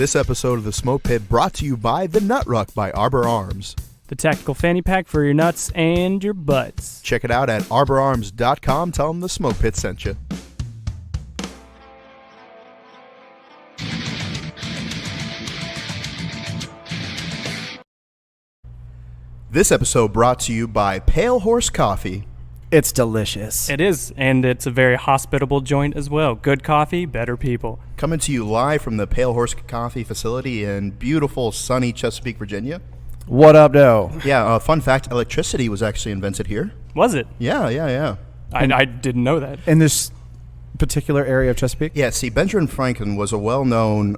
This episode of the Smoke Pit brought to you by the Nut Ruck by Arbor Arms. The tactical fanny pack for your nuts and your butts. Check it out at arborarms.com. Tell them the Smoke Pit sent you. This episode brought to you by Pale Horse Coffee. It's delicious. It is, and it's a very hospitable joint as well. Good coffee, better people. Coming to you live from the Pale Horse Coffee facility in beautiful, sunny Chesapeake, Virginia. What up, though? Yeah, fun fact, electricity was actually invented here. Was it? Yeah. I didn't know that. In this particular area of Chesapeake? Yeah, see, Benjamin Franklin was a well-known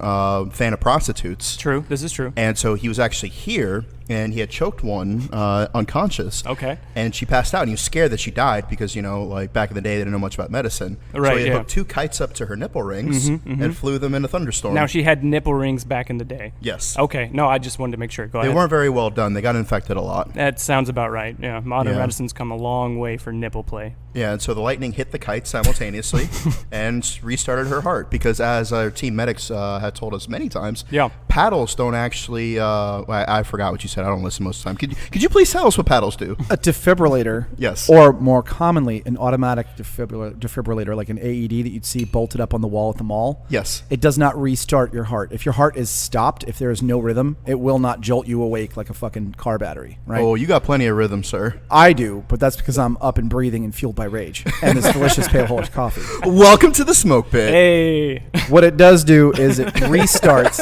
fan of prostitutes. True, this is true. And so he was actually here, and he had choked one unconscious. Okay. And she passed out, and he was scared that she died because, you know, like back in the day, they didn't know much about medicine. Right, so he yeah. hooked two kites up to her nipple rings and flew them in a thunderstorm. Now, she had nipple rings back in the day. Yes. Okay, no, I just wanted to make sure. Go They ahead. weren't very well done. They got infected a lot. That sounds about right. Yeah, modern medicine's come a long way for nipple play. Yeah, and so the lightning hit the kite simultaneously and restarted her heart because, as our team medics had told us many times, paddles don't actually, I forgot what you said. I don't listen most of the time. Could you please tell us what paddles do? A defibrillator. Yes. Or more commonly, an automatic defibrillator, like an AED that you'd see bolted up on the wall at the mall. Yes. It does not restart your heart. If your heart is stopped, if there is no rhythm, it will not jolt you awake like a fucking car battery, right? Oh, you got plenty of rhythm, sir. I do, but that's because I'm up and breathing and fueled by rage and this delicious Pale Horse coffee. Welcome to the Smoke Pit. Hey. What it does do is it restarts.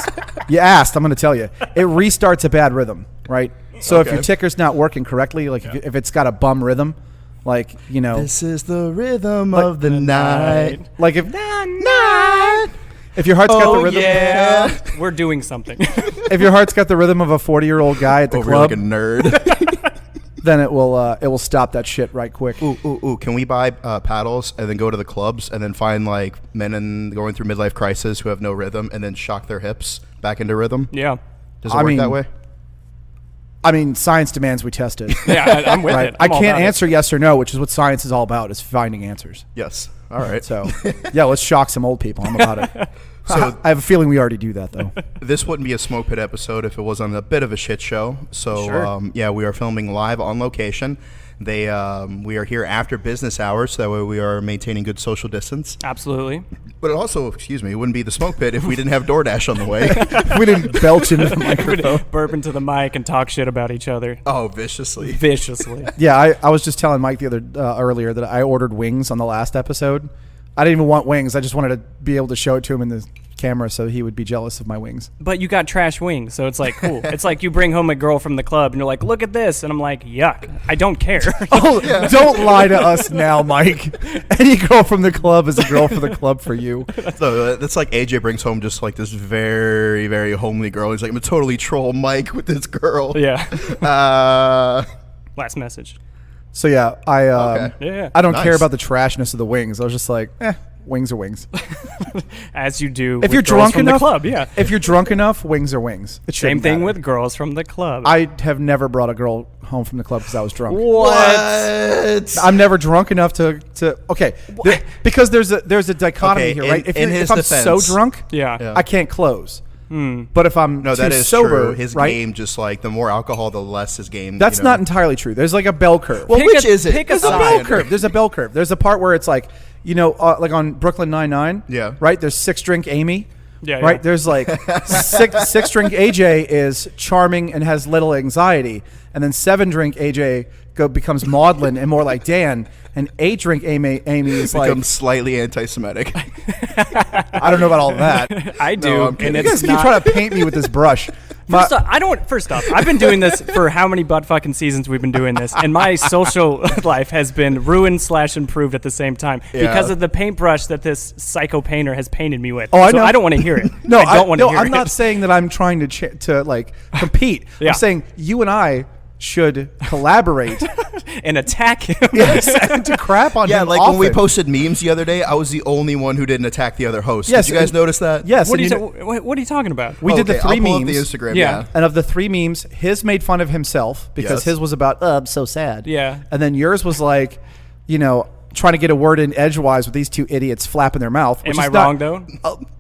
You asked, I'm going to tell you. It restarts a bad rhythm, right? So if your ticker's not working correctly, like if it's got a bum rhythm, like, you know. This is the rhythm of the night. Like if your heart's got the rhythm. Yeah. We're doing something. If your heart's got the rhythm of a 40-year-old guy at the Over club, like a nerd. then it will stop that shit right quick. Ooh. Can we buy paddles and then go to the clubs and then find like men going through midlife crisis who have no rhythm and then shock their hips back into rhythm? Yeah. Does it work that way? I mean, science demands we test it. Yeah, I'm with Right? it. I can't answer yes or no, which is what science is all about, is finding answers. Yes. All right. So, yeah, let's shock some old people. I'm about it. So I have a feeling we already do that, though. this wouldn't be a Smoke Pit episode if it wasn't a bit of a shit show. So, Sure. We are filming live on location. We are here after business hours, so that way we are maintaining good social distance. Absolutely. But it also, it wouldn't be the Smoke Pit if we didn't have DoorDash on the way. We didn't belch into the microphone. Burp into the mic and talk shit about each other. Oh, viciously. Yeah, I was just telling Mike earlier that I ordered wings on the last episode. I didn't even want wings. I just wanted to be able to show it to him in the camera so he would be jealous of my wings. But you got trash wings, so it's like cool. It's like you bring home a girl from the club and you're like, look at this. And I'm like, yuck. I don't care. Don't lie to us now, Mike. Any girl from the club is a girl for the club for you. So that's like AJ brings home just like this very, very homely girl. He's like, I'm gonna totally troll Mike with this girl. Yeah. Last message. So yeah, Yeah. I don't care Nice. about the trashness of the wings. I was just like, wings are wings. As you do If with you're girls drunk from enough, the club, yeah. If you're drunk enough, wings are wings. It Same shouldn't thing matter. with girls from the club. I have never brought a girl home from the club because I was drunk. What? I'm never drunk enough to okay, because there's a dichotomy Okay, here, right? in his if I'm so defense- drunk, yeah. I can't close. But if I'm No, too that is sober, true. His right? game, just like the more alcohol, the less his game. That's not entirely true. There's like a bell curve. Well, Pick which a- is it? pick a There's a side. bell curve. There's a bell curve. There's a part where it's like, like on Brooklyn Nine-Nine. Yeah. Right? There's 6-drink Amy. Yeah, Right? yeah. There's like six-drink AJ is charming and has little anxiety. And then 7-drink AJ becomes maudlin and more like Dan. And 8-drink Amy is becomes like, slightly anti-Semitic. I don't know about all that. I do. I'm and kidding. You it's guys keep not. trying to paint me with this brush. First off, I've been doing this for how many butt fucking seasons we've been doing this, and my social life has been ruined / improved at the same time because of the paintbrush that this psycho painter has painted me with. Oh, I so know. I don't want to hear it. No, I don't want to hear it. I'm not saying that I'm trying to like compete. Yeah. I'm saying you and I should collaborate. And attack him. Yes, and to crap on Yeah, him like often. when we posted memes the other day, I was the only one who didn't attack the other host. Yes, Did you guys and- notice that? Yes, What are, and what are you talking about? we did the Okay, 3 I'll pull up memes. the Instagram. Yeah. Yeah. And of the 3 memes, his made fun of himself because Yes. his was about, I'm so sad. Yeah. And then yours was like, trying to get a word in edgewise with these two idiots flapping their mouth. Am I wrong, though?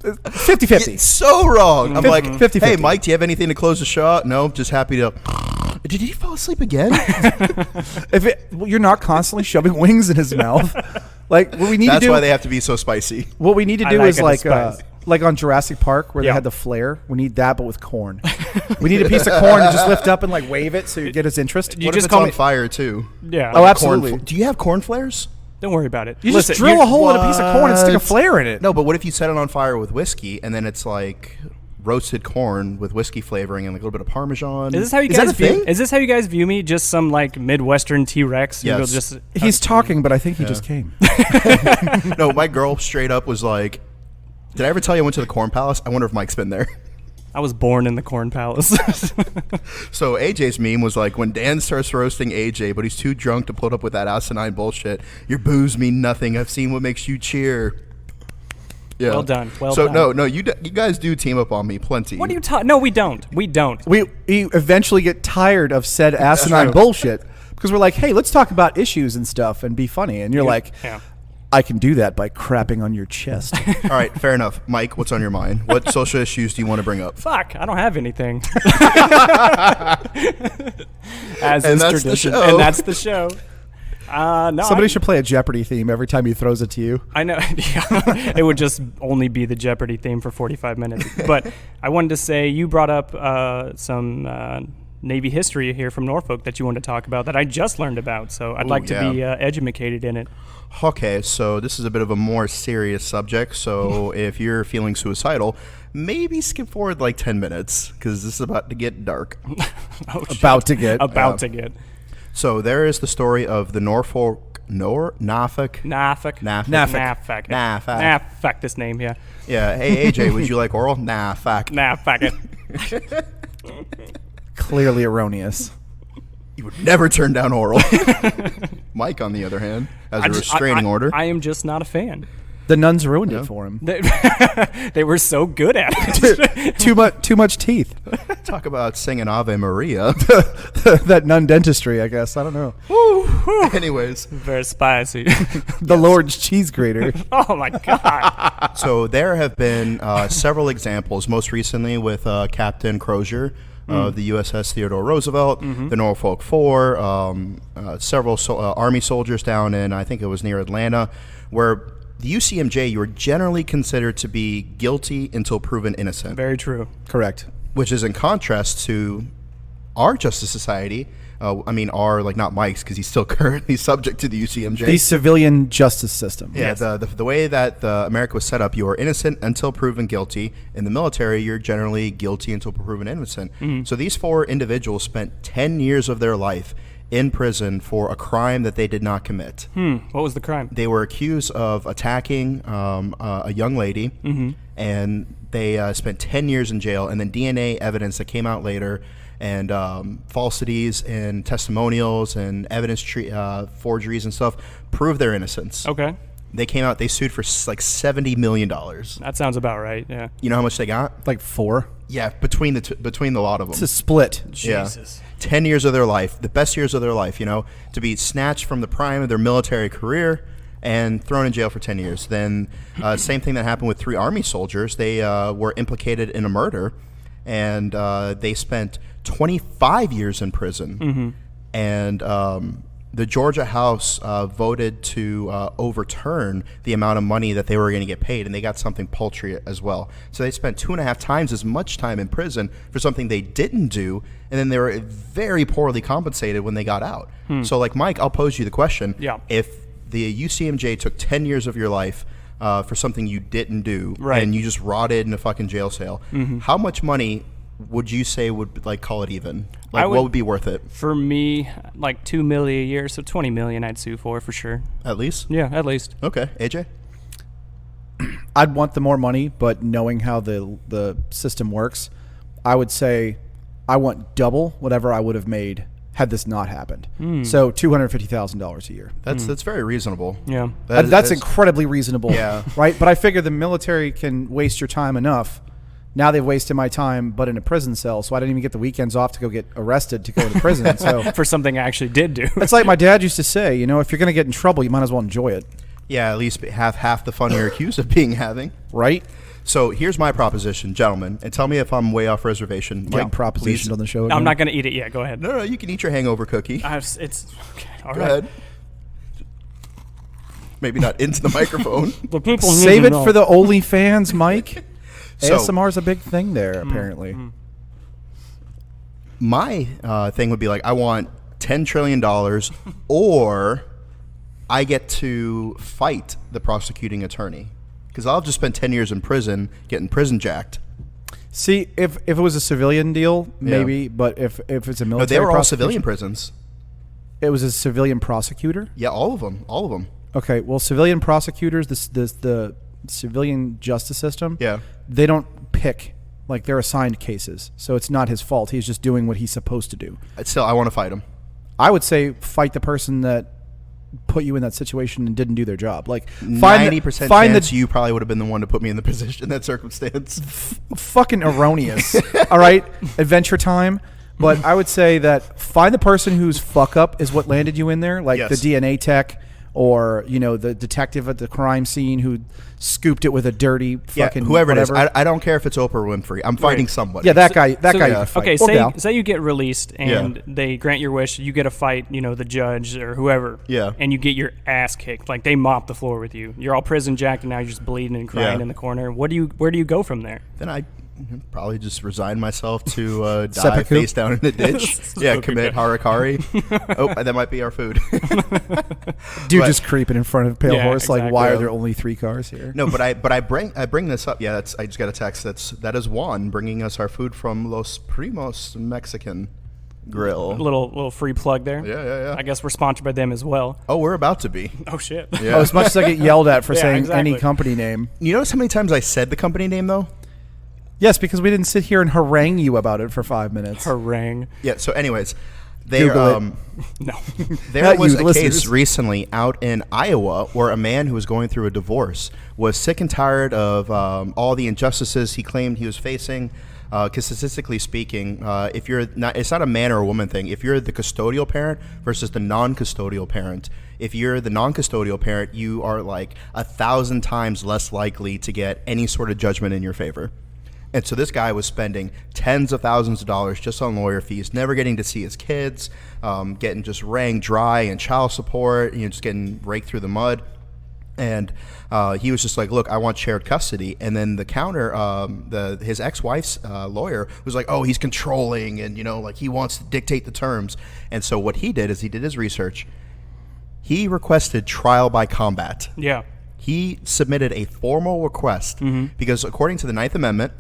50-50. So wrong. I'm like, 50-50. Hey, Mike, do you have anything to close the show out? No, just happy to. Did he fall asleep again? You're not constantly shoving wings in his mouth. Like what we need to do. That's why they have to be so spicy. What we need to do is like like on Jurassic Park where they had the flare. We need that, but with corn. We need a piece of corn to just lift up and like wave it so you get his interest. What if it's on fire too? Yeah. Oh, absolutely. Do you have corn flares? Don't worry about it. You just drill a hole in a piece of corn and stick a flare in it. No, but what if you set it on fire with whiskey and then it's like roasted corn with whiskey flavoring and like a little bit of Parmesan? Is this how you guys view? Is this how you guys view me? Just some like Midwestern T-Rex? Yes. He's talking, but I think he just came. No, my girl straight up was like, "Did I ever tell you I went to the Corn Palace? I wonder if Mike's been there." I was born in the Corn Palace. So AJ's meme was like, when Dan starts roasting AJ, but he's too drunk to put up with that asinine bullshit. Your boos mean nothing. I've seen what makes you cheer. Yeah. Well done. Well done. So no, you guys do team up on me plenty. What are you talking? No, we don't. We don't. We eventually get tired of said asinine bullshit because we're like, hey, let's talk about issues and stuff and be funny. And you're like, I can do that by crapping on your chest. All right, fair enough. Mike, what's on your mind? What social issues do you want to bring up? Fuck, I don't have anything. As and is that's tradition. The show. And that's the show. No, Somebody should play a Jeopardy theme every time he throws it to you. I know. It would just only be the Jeopardy theme for 45 minutes. But I wanted to say you brought up some Navy history here from Norfolk that you wanted to talk about that I just learned about. So I'd like to be educated in it. Okay, so this is a bit of a more serious subject. So if you're feeling suicidal, maybe skip forward like 10 minutes because this is about to get dark. About to get. So there is the story of the Norfolk. This name, yeah. Yeah. Hey, AJ, would you like oral? Nah, fuck it. Clearly erroneous. You would never turn down oral. Mike, on the other hand, has a restraining order. I am just not a fan. The nuns ruined it for him. They were so good at it. too much teeth. Talk about singing Ave Maria. That nun dentistry, I guess. I don't know. Anyways. Very spicy. The Lord's cheese grater. Oh, my God. So there have been several examples, most recently with Captain Crozier of the USS Theodore Roosevelt, the Norfolk 4, several Army soldiers down in, I think it was near Atlanta, where the UCMJ, you are generally considered to be guilty until proven innocent. Very true. Correct. Which is in contrast to our justice society. Not Mike's, because he's still currently subject to the UCMJ. The civilian justice system. Yeah, yes. The way that America was set up, you are innocent until proven guilty. In the military, you're generally guilty until proven innocent. So these 4 individuals spent 10 years of their life in prison for a crime that they did not commit. What was the crime? They were accused of attacking a young lady, and they spent 10 years in jail, and then DNA evidence that came out later, and falsities and testimonials and evidence forgeries and stuff proved their innocence. Okay. They came out, they sued for like $70 million. That sounds about right, yeah. You know how much they got? Like 4? Yeah, between the lot of them. It's a split. Jesus. Yeah. 10 years of their life, the best years of their life, to be snatched from the prime of their military career and thrown in jail for 10 years. Then same thing that happened with 3 Army soldiers. They were implicated in a murder, and they spent 25 years in prison. And the Georgia House voted to overturn the amount of money that they were going to get paid, and they got something paltry as well. So they spent 2.5 times as much time in prison for something they didn't do, and then they were very poorly compensated when they got out. So, like, Mike, I'll pose you the question. Yeah. If the UCMJ took 10 years of your life for something you didn't do, right, and you just rotted in a fucking jail cell, how much money would you say would call it even? Like, what would be worth it? For me, like $2 million a year, so $20 million I'd sue for sure. At least? Yeah, at least. Okay, AJ? I'd want the more money, but knowing how the system works, I would say I want double whatever I would have made had this not happened. So $250,000 a year. That's very reasonable. Yeah, that's incredibly reasonable. Yeah, right. But I figure the military can waste your time enough Now they've wasted my time, but in a prison cell, so I didn't even get the weekends off to go get arrested to go to prison. So for something I actually did do. It's like my dad used to say, if you're going to get in trouble, you might as well enjoy it. Yeah, at least have half the fun you're accused of having. Right? So here's my proposition, gentlemen, and tell me if I'm way off reservation. Mike, proposition on the show again. I'm not going to eat it yet. Go ahead. No, you can eat your hangover cookie. It's okay. All Go right. ahead. Maybe not into the microphone. The people Save it for the OnlyFans, Mike. So, ASMR is a big thing there, apparently. My thing would be like, I want $10 trillion, or I get to fight the prosecuting attorney. Because I'll just spend 10 years in prison getting prison jacked. See, if it was a civilian deal, maybe, but if it's a military No, they were all prosecution- civilian prisons. It was a civilian prosecutor? Yeah, all of them. Okay, well, civilian prosecutors, the civilian justice system, they don't pick. Like, they're assigned cases. So it's not his fault. He's just doing what he's supposed to do. Still, I want to fight him. I would say fight the person that put you in that situation and didn't do their job. Like, 90% chance you probably would have been the one to put me in the position in that circumstance. Fucking erroneous. All right, Adventure Time. But I would say that find the person whose fuck up is what landed you in there, like the DNA tech or, the detective at the crime scene who scooped it with a dirty fucking whoever whatever. it is. I don't care if it's Oprah Winfrey. I'm fighting somebody. Yeah, that guy you could fight. Okay, Or say you get released and they grant your wish, you get to fight, the judge or whoever. Yeah. And you get your ass kicked. Like, they mop the floor with you. You're all prison jacked and now you're just bleeding and crying in the corner. Where do you go from there? Then I probably just resign myself to die face down in the ditch. Commit harakiri. Oh, that might be our food. Dude, just creeping in front of Pale Horse. Exactly. Like, why are there only 3 cars here? No, but I bring this up. Yeah, I just got a text. That is Juan bringing us our food from Los Primos Mexican Grill. Little free plug there. Yeah. I guess we're sponsored by them as well. Oh, we're about to be. Oh shit. Yeah. As much as I get yelled at for saying exactly. any company name. You notice how many times I said the company name though? Yes, because we didn't sit here and harangue you about it for 5 minutes. Harangue. Yeah. So, anyways, No. There was a case recently out in Iowa where a man who was going through a divorce was sick and tired of all the injustices he claimed he was facing. Because statistically speaking, if you're not, it's not a man or a woman thing. If you're the custodial parent versus the non-custodial parent, if you're the non-custodial parent, you are like 1,000 times less likely to get any sort of judgment in your favor. And so this guy was spending tens of thousands of dollars just on lawyer fees, never getting to see his kids, getting just wrung dry in child support, just getting raked through the mud. And he was just like, look, I want shared custody. And then the counter, his ex-wife's lawyer was like, oh, he's controlling and, like he wants to dictate the terms. And so what he did is he did his research. He requested trial by combat. Yeah. He submitted a formal request because according to the 9th Amendment,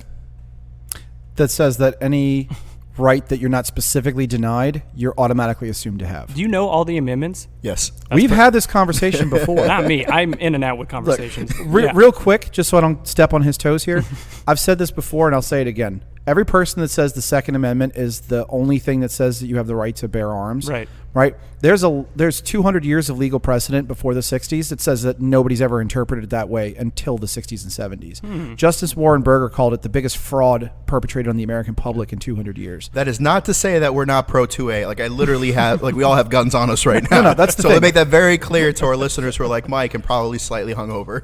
that says that any right that you're not specifically denied, you're automatically assumed to have. Do you know all the amendments? yes. We've had this conversation before. Not me. I'm in and out with conversations. Look, real quick, just so I don't step on his toes here, I've said this before and I'll say it again. Every person that says the Second Amendment is the only thing that says that you have the right to bear arms. Right. There's 200 years of legal precedent before the 60s that says that nobody's ever interpreted it that way until the 60s and 70s. Justice Warren Burger called it the biggest fraud perpetrated on the American public in 200 years. That is not to say that we're not pro 2A. Like I literally have, like we all have guns on us right now. No, that's the so thing. to make that very clear to our listeners who are like Mike and probably slightly hungover.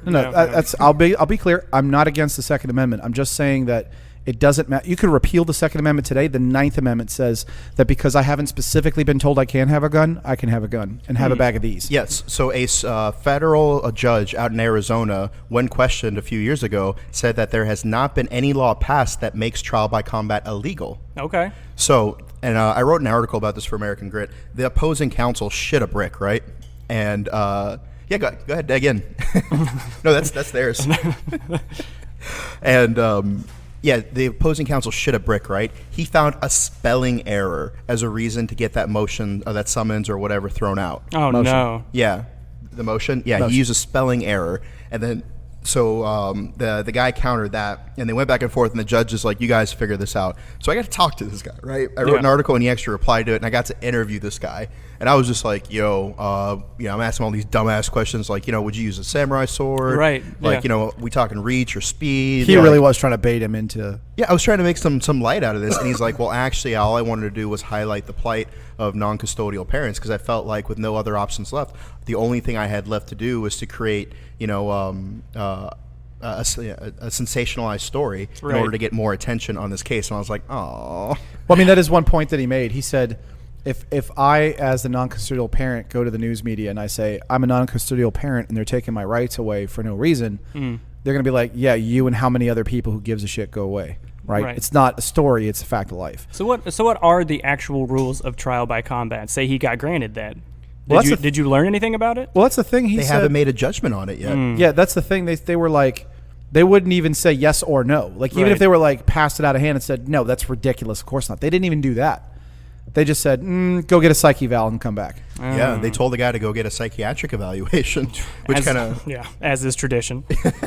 I'll be clear. I'm not against the Second Amendment. I'm just saying that it doesn't matter. You could repeal the Second Amendment today. The 9th Amendment says that because I haven't specifically been told I can have a gun, I can have a gun and have a bag of these. Yes. So a federal judge out in Arizona, when questioned a few years ago, said that there has not been any law passed that makes trial by combat illegal. Okay. So, and I wrote an article about this for American Grit. The opposing counsel shit a brick, right? And go ahead, dig in. No, that's theirs. And the opposing counsel shit a brick, right? He found a spelling error as a reason to get that motion or that summons or whatever thrown out. Oh, Motion. no. Yeah, the motion. Yeah, Motion. He used a spelling error, and then so the guy countered that, and they went back and forth, and the judge is like, "You guys figure this out." So I got to talk to this guy, right? I wrote an article, and he actually replied to it, and I got to interview this guy. And I was just like, I'm asking all these dumbass questions like, would you use a samurai sword? Right. Like, we talking reach or speed? He really was trying to bait him into... Yeah, I was trying to make some light out of this. And he's like, well, actually, all I wanted to do was highlight the plight of non-custodial parents, because I felt like with no other options left, the only thing I had left to do was to create, a sensationalized story in order to get more attention on this case. And I was like, oh. Well, I mean, that is one point that he made. He said, if I, as the non-custodial parent, go to the news media and I say, I'm a non-custodial parent and they're taking my rights away for no reason, they're going to be like, yeah, you and how many other people who gives a shit go away. Right? It's not a story, it's a fact of life. So what are the actual rules of trial by combat? Say he got granted that. Did you learn anything about it? Well, that's the thing. They haven't made a judgment on it yet. Yeah, that's the thing. They were like, they wouldn't even say yes or no. Like, even if they were like passed it out of hand and said, no, that's ridiculous. Of course not. They didn't even do that. They just said, go get a psyche eval and come back. Yeah, they told the guy to go get a psychiatric evaluation, which kind of... Yeah, as is tradition.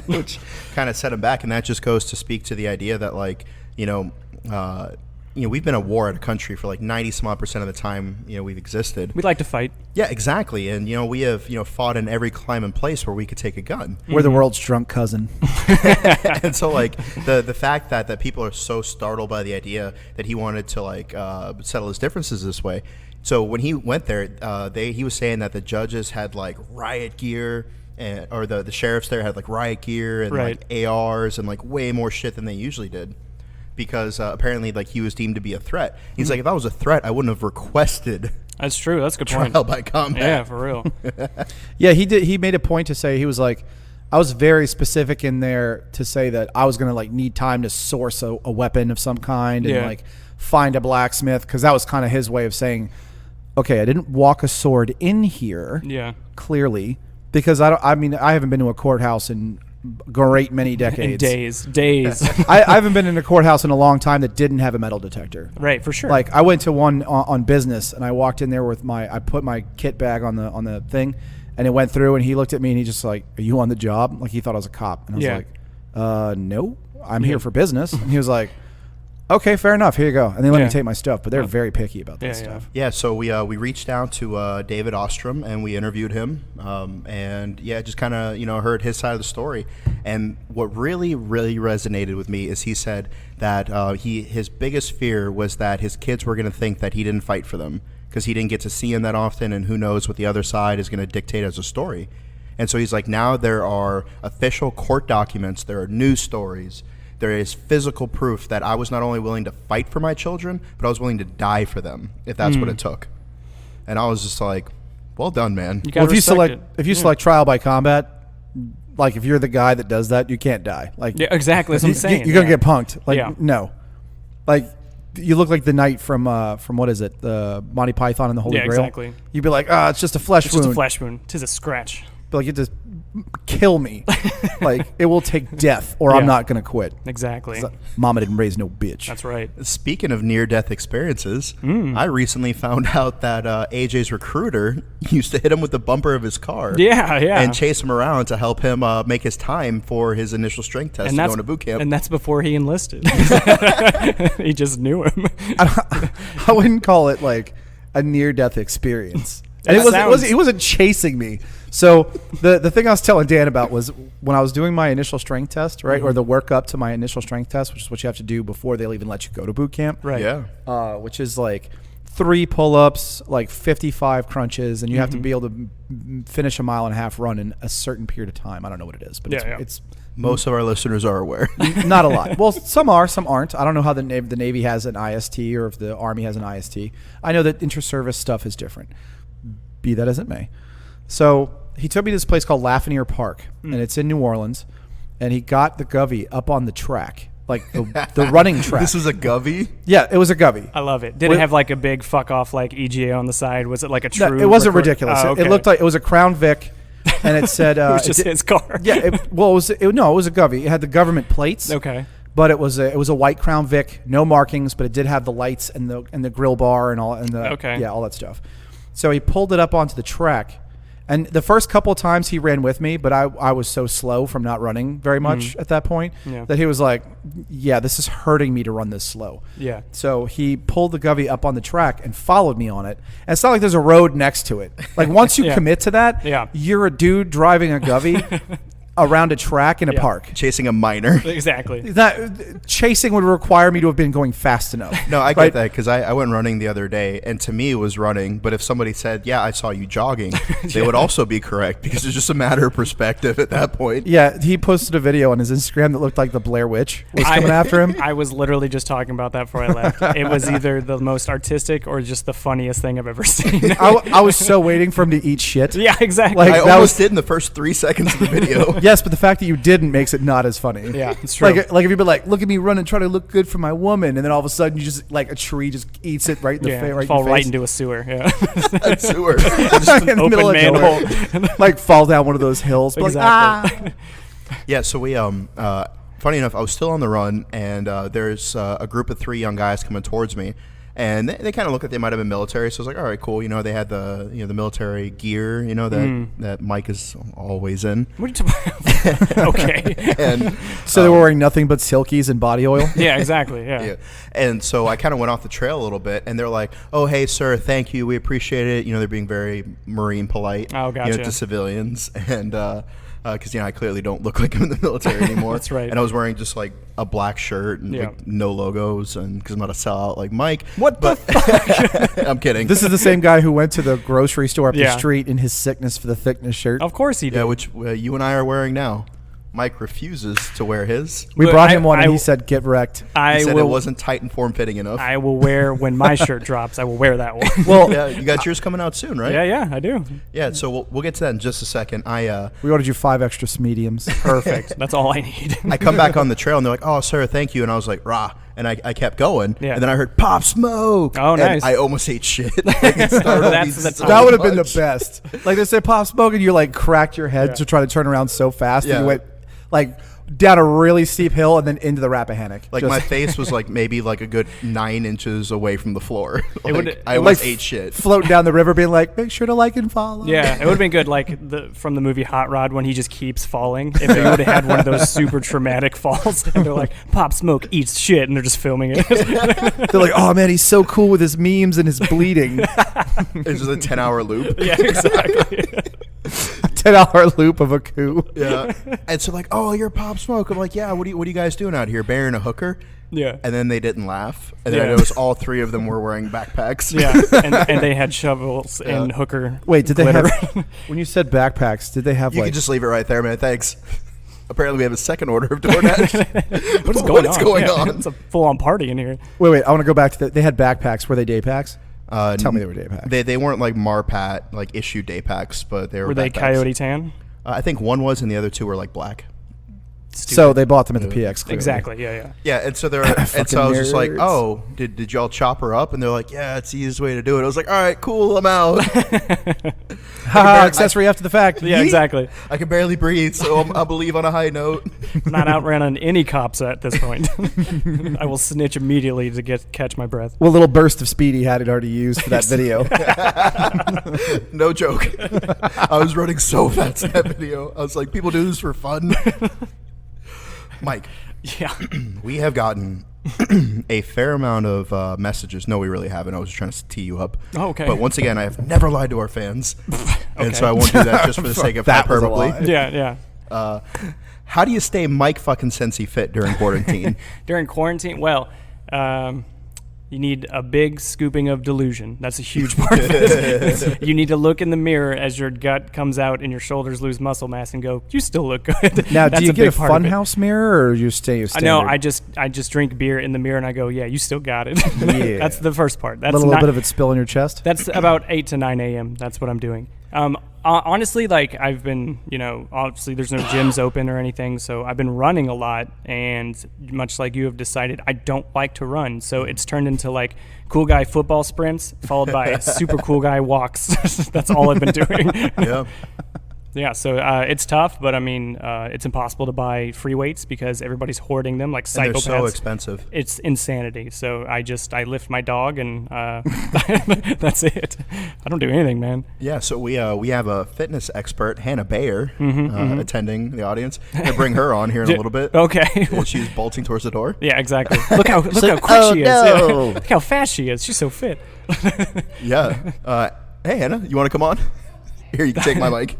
Which kind of set him back, and that just goes to speak to the idea that, like, we've been at war in a country for like 90% of the time, we've existed. We like to fight. Yeah, exactly. And, we have, fought in every climb and place where we could take a gun. We're the world's drunk cousin. And so, like, the fact that people are so startled by the idea that he wanted to, like, settle his differences this way. So when he went there, he was saying that the judges had, like, riot gear, or the sheriffs there had, like, riot gear and, like, ARs and, like, way more shit than they usually did. Because apparently, like, he was deemed to be a threat. He's like, if I was a threat, I wouldn't have requested. That's true. That's a good point. Trial by combat. Yeah, for real. Yeah, he did. He made a point to say, he was like, I was very specific in there to say that I was gonna like need time to source a weapon of some kind and like find a blacksmith, because that was kind of his way of saying, okay, I didn't walk a sword in here. Yeah, clearly, because I haven't been to a courthouse in great many decades. Days. I haven't been in a courthouse in a long time that didn't have a metal detector. Right, for sure. Like, I went to one on business, and I walked in there with I put my kit bag on the thing, and it went through, and he looked at me, and he just like, are you on the job? Like, he thought I was a cop. And I was like, no, I'm here for business. And he was like, okay, fair enough. Here you go. And they let me take my stuff, but they're very picky about that stuff. Yeah, so we reached out to David Ostrom, and we interviewed him, and just kind of heard his side of the story. And what really, really resonated with me is he said that his biggest fear was that his kids were going to think that he didn't fight for them because he didn't get to see him that often, and who knows what the other side is going to dictate as a story. And so he's like, now there are official court documents, there are news stories. There is physical proof that I was not only willing to fight for my children, but I was willing to die for them if that's what it took. And I was just like, well done, man. Well, if you select trial by combat, like, if you're the guy that does that, you can't die. Like, yeah, exactly. That's what I'm saying. You're gonna get punked. Like, no. Like, you look like the knight from what is it? The Monty Python and the Holy Grail. Exactly. You'd be like, it's just a flesh wound. It's just a flesh wound. 'Tis a scratch. But like, you just kill me. Like, it will take death, or I'm not gonna quit. Exactly. Mama didn't raise no bitch. That's right. Speaking of near-death experiences, I recently found out that AJ's recruiter used to hit him with the bumper of his car. Yeah. And chase him around to help him make his time for his initial strength test and going to boot camp. And that's before he enlisted. He just knew him. I wouldn't call it like a near-death experience. And he wasn't chasing me. So the thing I was telling Dan about was when I was doing my initial strength test, right, or the workup to my initial strength test, which is what you have to do before they'll even let you go to boot camp. Right. Yeah. Which is like 3 pull-ups, like 55 crunches, and you have to be able to finish a 1.5 mile run in a certain period of time. I don't know what it is, but it's most of our listeners are aware. Not a lot. Well, some are, some aren't. I don't know how the Navy has an IST or if the Army has an IST. I know that inter-service stuff is different. Be that as it may. So he took me to this place called Lafayette Park, and it's in New Orleans, and he got the Govey up on the track, like the running track. This was a Govey? Yeah, it was a Govey. I love it. Did it have like a big fuck off like EGA on the side? Was it like a true? No, it wasn't ridiculous. Okay. It looked like it was a Crown Vic, and it said it was just his car. Yeah, it was a Govey. It had the government plates. Okay. But it was a white Crown Vic, no markings, but it did have the lights and the grill bar and all all that stuff. So he pulled it up onto the track, And the first couple of times he ran with me, but I was so slow from not running very much at that point that he was like, yeah, this is hurting me to run this slow. Yeah. So he pulled the Govey up on the track and followed me on it. And it's not like there's a road next to it. Like once you commit to that, you're a dude driving a Govey around a track in a park. Chasing a minor. Exactly. That chasing would require me to have been going fast enough. No, I get that because I went running the other day, and to me it was running. But if somebody said, yeah, I saw you jogging, they would also be correct because it's just a matter of perspective at that point. Yeah, he posted a video on his Instagram that looked like the Blair Witch was coming after him. I was literally just talking about that before I left. It was either the most artistic or just the funniest thing I've ever seen. I was so waiting for him to eat shit. Yeah, exactly. Like, I almost did in the first 3 seconds of the video. Yes, but the fact that you didn't makes it not as funny. Yeah, it's true. Like if you'd been like, look at me running, trying to look good for my woman, and then all of a sudden you just like a tree just eats it right in the face. Fall right into a sewer. Yeah, a sewer. Just an open manhole. Like fall down one of those hills. Exactly. Like, Yeah, so we funny enough, I was still on the run, and there's a group of 3 young guys coming towards me, and they kind of look like they might have been military. So I was like, all right, cool. You know, they had the the military gear, that Mike is always in. What are you talking about? Okay. And so they were wearing nothing but silkies and body oil. Yeah, exactly. Yeah. And so I kind of went off the trail a little bit, and they're like, "Oh, hey, sir, thank you, we appreciate it." They're being very Marine polite. Oh, gotcha. To civilians, and because I clearly don't look like I'm in the military anymore. That's right. And I was wearing just like a black shirt and like no logos, and because I'm not a sellout like Mike. What the fuck? I'm kidding. This is the same guy who went to the grocery store up the street in his sickness for the thickness shirt. Of course he did. Yeah, which you and I are wearing now. Mike refuses to wear his. We brought him one, and he said, "Get wrecked." He said it wasn't tight and form-fitting enough. I will wear when my shirt drops. I will wear that one. Well, yeah, you got yours coming out soon, right? Yeah, I do. Yeah, so we'll get to that in just a second. We ordered you 5 extra mediums. Perfect. That's all I need. I come back on the trail, and they're like, "Oh, sir, thank you," and I was like, "Rah." And I kept going, and then I heard Pop Smoke. Oh, nice. And I almost ate shit. That would have been the best. Like they said, Pop Smoke, and you like cracked your head to try to turn around so fast, and you went like down a really steep hill and then into the Rappahannock. Like my face was like maybe like a good 9 inches away from the floor. I almost ate shit. Floating down the river, being like, "Make sure to like and follow." Yeah, it would have been good, like from the movie Hot Rod when he just keeps falling. If they would have had one of those super traumatic falls, and they're like, "Pop Smoke eats shit," and they're just filming it. They're like, "Oh man, he's so cool with his memes and his bleeding." It's just a 10-hour loop. Yeah, exactly. A 10-hour loop of a coup. Yeah. And so like, "Oh, you're Pop Smoke." I'm like, "Yeah, what are you guys doing out here? Burying a hooker?" Yeah. And then they didn't laugh. And then I noticed all 3 of them were wearing backpacks. Yeah. And they had shovels and hooker. Wait, did glitter. they have when you said backpacks, did they have You like can just leave it right there, man. Thanks. Apparently we have a second order of DoorDash. What is going on? on? It's a full-on party in here. Wait, I want to go back to they had backpacks. Were they day packs? Tell me they were day packs. They weren't like Marpat, like issued day packs, but they were Were they backpacks. Coyote Tan? I think one was, and the other 2 were like black. Stupid. So they bought them at the PX. Clearly. Exactly. Yeah. Yeah, and so they're and so I was just like, "Oh, did y'all chop her up?" And they're like, "Yeah, it's the easiest way to do it." I was like, "All right, cool, I'm out." Accessory after the fact. Yeah, exactly. I can barely breathe, so I believe on a high note. Not outrunning any cops at this point. I will snitch immediately to catch my breath. What little burst of speed he had it already used for that video. No joke. I was running so fast in that video. I was like, people do this for fun. Mike. Yeah. We have gotten a fair amount of messages. No, we really haven't. I was just trying to tee you up. Oh, okay. But once again, I have never lied to our fans. And so I won't do that just for the sake of hyperbole. Yeah. How do you stay Mike fucking Sensei fit during quarantine? During quarantine? Well, you need a big scooping of delusion. That's a huge part of it. You need to look in the mirror as your gut comes out and your shoulders lose muscle mass and go, "You still look good." Now, do you get a funhouse mirror or you stay standard? No, I just drink beer in the mirror and I go, "Yeah, you still got it." Yeah. That's the first part. That's a little bit of it spill in your chest? That's about 8 to 9 a.m. That's what I'm doing. Honestly, like I've been, obviously there's no gyms open or anything, so I've been running a lot, and much like you have decided, I don't like to run, so it's turned into like cool guy football sprints followed by super cool guy walks. That's all I've been doing. Yeah. Yeah, so it's tough, but I mean, it's impossible to buy free weights because everybody's hoarding them like psychopaths. And they're so expensive. It's insanity. So I lift my dog and that's it. I don't do anything, man. Yeah, so we have a fitness expert, Hannah Bayer, attending the audience. I'll bring her on here in a little bit. Okay. She's bolting towards the door. Yeah, exactly. Look how quick she is. Yeah. Look how fast she is. She's so fit. Yeah. Hey, Hannah, you want to come on? Here, you can take my mic.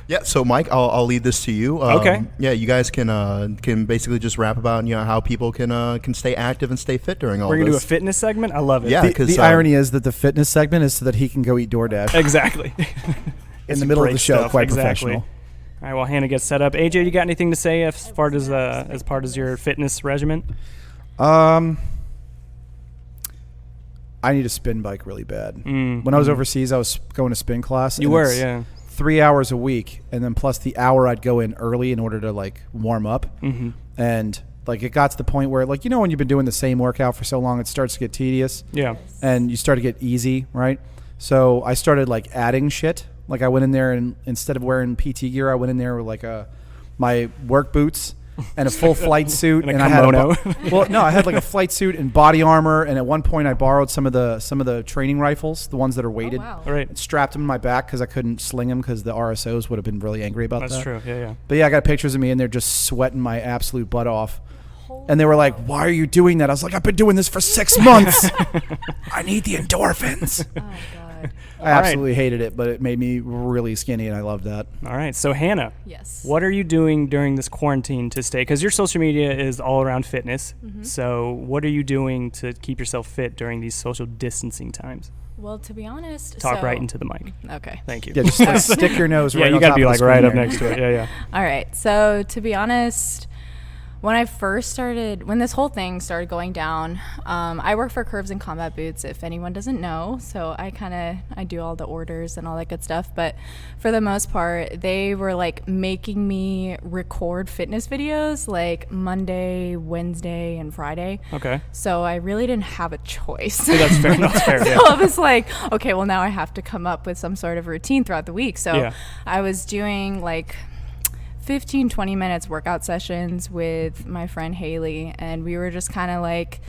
Yeah, so Mike, I'll lead this to you. Okay. Yeah, you guys can basically just rap about how people can stay active and stay fit during all We're this. gonna do a fitness segment. I love it. Yeah, the irony is that the fitness segment is so that he can go eat DoorDash. Exactly. In the middle of the show, stuff. quite exactly. professional. All right, well, Hannah gets set up. AJ, you got anything to say as part as your fitness regimen? I need a spin bike really bad. When I was overseas, I was going to spin class. You were, yeah. 3 hours a week, and then plus the hour I'd go in early in order to like warm up. And like it got to the point where like when you've been doing the same workout for so long, it starts to get tedious. Yeah. And you start to get easy, right? So I started like adding shit. Like I went in there and instead of wearing PT gear, I went in there with like my work boots and a full flight suit, and I had I had like a flight suit and body armor, and at one point I borrowed some of the training rifles, the ones that are weighted, right, and strapped them in my back because I couldn't sling them because the RSOs would have been really angry about that. That's true, yeah. But yeah, I got pictures of me in there just sweating my absolute butt off. And they were like, "Why are you doing that?" I was like, "I've been doing this for 6 months. I need the endorphins." Oh, God. I absolutely hated it, but it made me really skinny, and I loved that. All right. So, Hannah. Yes. What are you doing during this quarantine to stay? Because your social media is all around fitness. So, what are you doing to keep yourself fit during these social distancing times? Well, to be honest... Talk right into the mic. Okay. Thank you. Yeah, just like stick your nose right on top of the you got to be like right screen up next to it. Yeah. All right. So, to be honest... when this whole thing started going down, I work for Curves and Combat Boots, if anyone doesn't know. So I do all the orders and all that good stuff. But for the most part, they were like making me record fitness videos like Monday, Wednesday, and Friday. Okay. So I really didn't have a choice. So that's fair. That's fair. So yeah. I was like, okay, well now I have to come up with some sort of routine throughout the week. So I was doing like 15-20 minutes workout sessions with my friend Haley, and we were just kind of like,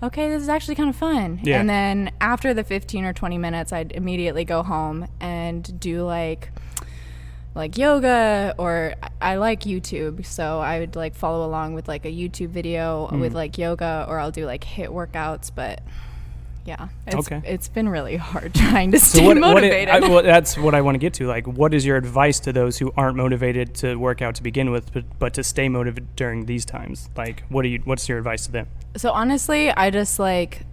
okay, this is actually kind of fun. And then after the 15 or 20 minutes, I'd immediately go home and do like yoga, or I like YouTube, so I would like follow along with like a YouTube video with like yoga, or I'll do like HIIT workouts. But yeah, it's been really hard trying to stay motivated. That's what I want to get to. Like, what is your advice to those who aren't motivated to work out to begin with, but to stay motivated during these times? Like, what's your advice to them? So honestly, I just like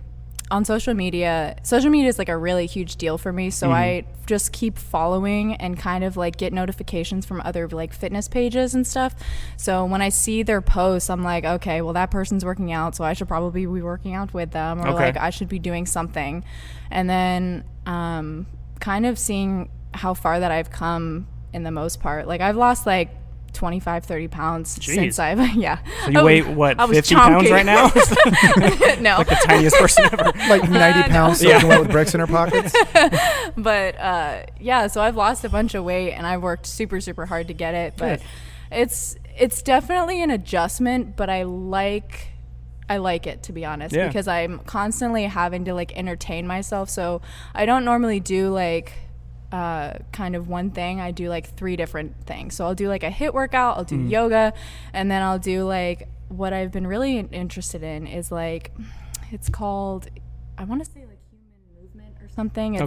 on social media is like a really huge deal for me. So I just keep following and kind of like get notifications from other like fitness pages and stuff. So when I see their posts, I'm like, okay, well that person's working out, so I should probably be working out with them, or like I should be doing something. And then kind of seeing how far that I've come in the most part. Like I've lost like 25-30 pounds since I've So you weigh what, 50 pounds right now? No, like the tiniest person ever. Like 90 pounds soaking wet with bricks in her pockets. But so I've lost a bunch of weight, and I worked super hard to get it. But it's definitely an adjustment. But I like it, to be honest, because I'm constantly having to like entertain myself. So I don't normally do like kind of one thing. I do like 3 different things. So I'll do like a HIIT workout, I'll do yoga, and then I'll do like what I've been really interested in is like, it's called, I want to say like human movement or something.